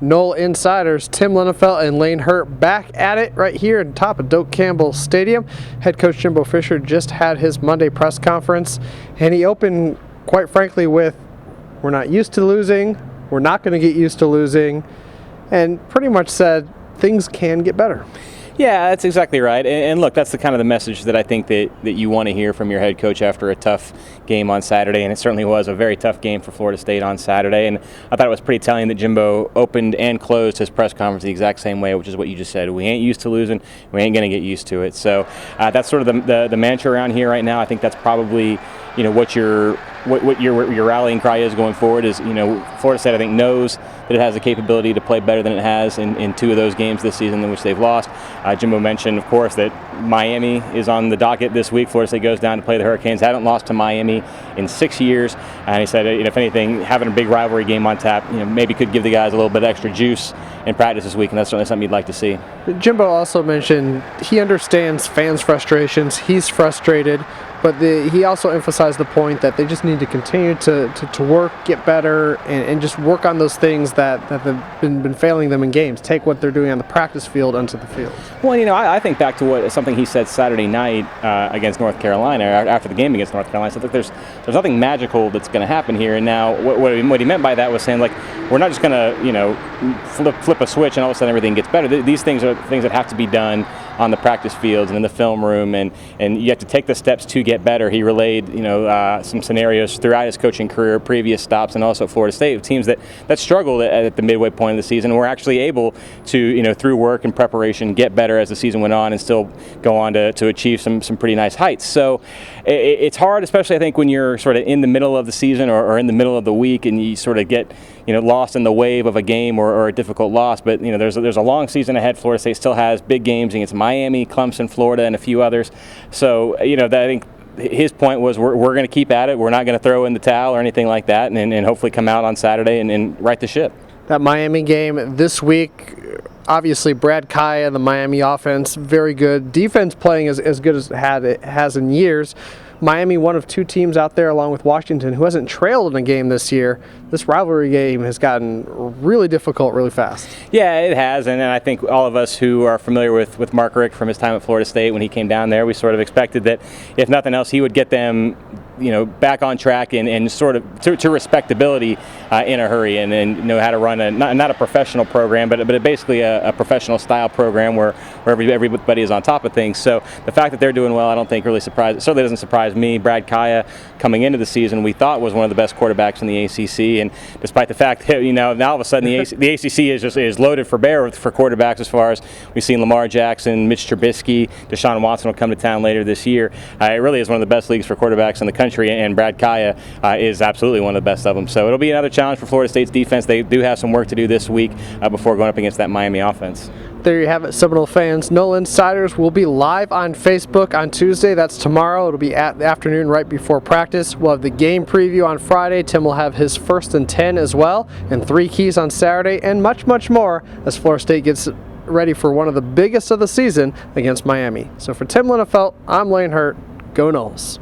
Nole insiders Tim Linafelt and Lane Hurt back at it right here on top of Doak Campbell Stadium. Head coach Jimbo Fisher just had his Monday press conference, and he opened, quite frankly, with, "We're not used to losing, we're not going to get used to losing," and pretty much said things can get better. Yeah, that's exactly right. And look, that's the kind of the message that I think that you want to hear from your head coach after a tough game on Saturday. And it certainly was a very tough game for Florida State on Saturday. And I thought it was pretty telling that Jimbo opened and closed his press conference the exact same way, which is what you just said. We ain't used to losing. We ain't going to get used to it. So that's sort of the mantra around here right now. I think that's probably what your rallying cry is going forward. Is Florida State, I think, knows that it has the capability to play better than it has in two of those games this season in which they've lost. Jimbo mentioned, of course, that Miami is on the docket this week. Florida State goes down to play the Hurricanes. Haven't lost to Miami in 6 years, and he said, if anything, having a big rivalry game on tap, maybe could give the guys a little bit of extra juice in practice this week, and that's certainly something you'd like to see. Jimbo also mentioned he understands fans' frustrations. He's frustrated, but he also emphasized the point that they just need to continue to work, get better, and just work on those things that have been failing them in games. Take what they're doing on the practice field onto the field. Well, I think back to something he said Saturday night against North Carolina, after the game against North Carolina. He said, look, there's nothing magical that's going to happen here. And now what he meant by that was saying, like, we're not just going to flip a switch and all of a sudden everything gets better. These things are things that have to be done on the practice fields and in the film room, and you have to take the steps to get better. He relayed some scenarios throughout his coaching career, previous stops, and also Florida State, teams that struggled at the midway point of the season were actually able to through work and preparation get better as the season went on and still go on to achieve some pretty nice heights. So it's hard, especially I think when you're sort of in the middle of the season or in the middle of the week and you sort of get lost in the wave of a game or a difficult loss. But there's a long season ahead. Florida State still has big games against Miami, Clemson, Florida, and a few others. So I think his point was we're going to keep at it. We're not going to throw in the towel or anything like that, and hopefully come out on Saturday and right the ship. That Miami game this week, obviously Brad Kaya, the Miami offense, very good. Defense playing as good as it has in years. Miami, one of two teams out there, along with Washington, who hasn't trailed in a game this year. This rivalry game has gotten really difficult really fast. Yeah, it has, and I think all of us who are familiar with Mark Richt from his time at Florida State when he came down there, we sort of expected that, if nothing else, he would get them back on track and sort of to respectability in a hurry, and know how to run not a professional program, but basically a professional style program where everybody is on top of things. So the fact that they're doing well, I don't think certainly doesn't surprise me. Brad Kaya, coming into the season, we thought was one of the best quarterbacks in the ACC, and despite the fact that now all of a sudden the ACC is loaded for bear for quarterbacks, as far as we've seen Lamar Jackson, Mitch Trubisky, Deshaun Watson will come to town later this year. It really is one of the best leagues for quarterbacks in the country, and Brad Kaya is absolutely one of the best of them. So it'll be another challenge for Florida State's defense. They do have some work to do this week before going up against that Miami offense. There you have it, Seminole fans. Nole Insiders will be live on Facebook on Tuesday. That's tomorrow. It'll be at the afternoon right before practice. We'll have the game preview on Friday. Tim will have his 1st and 10 as well, and 3 keys on Saturday, and much, much more as Florida State gets ready for one of the biggest of the season against Miami. So for Tim Linafelt, I'm Lane Hurt. Go Noles.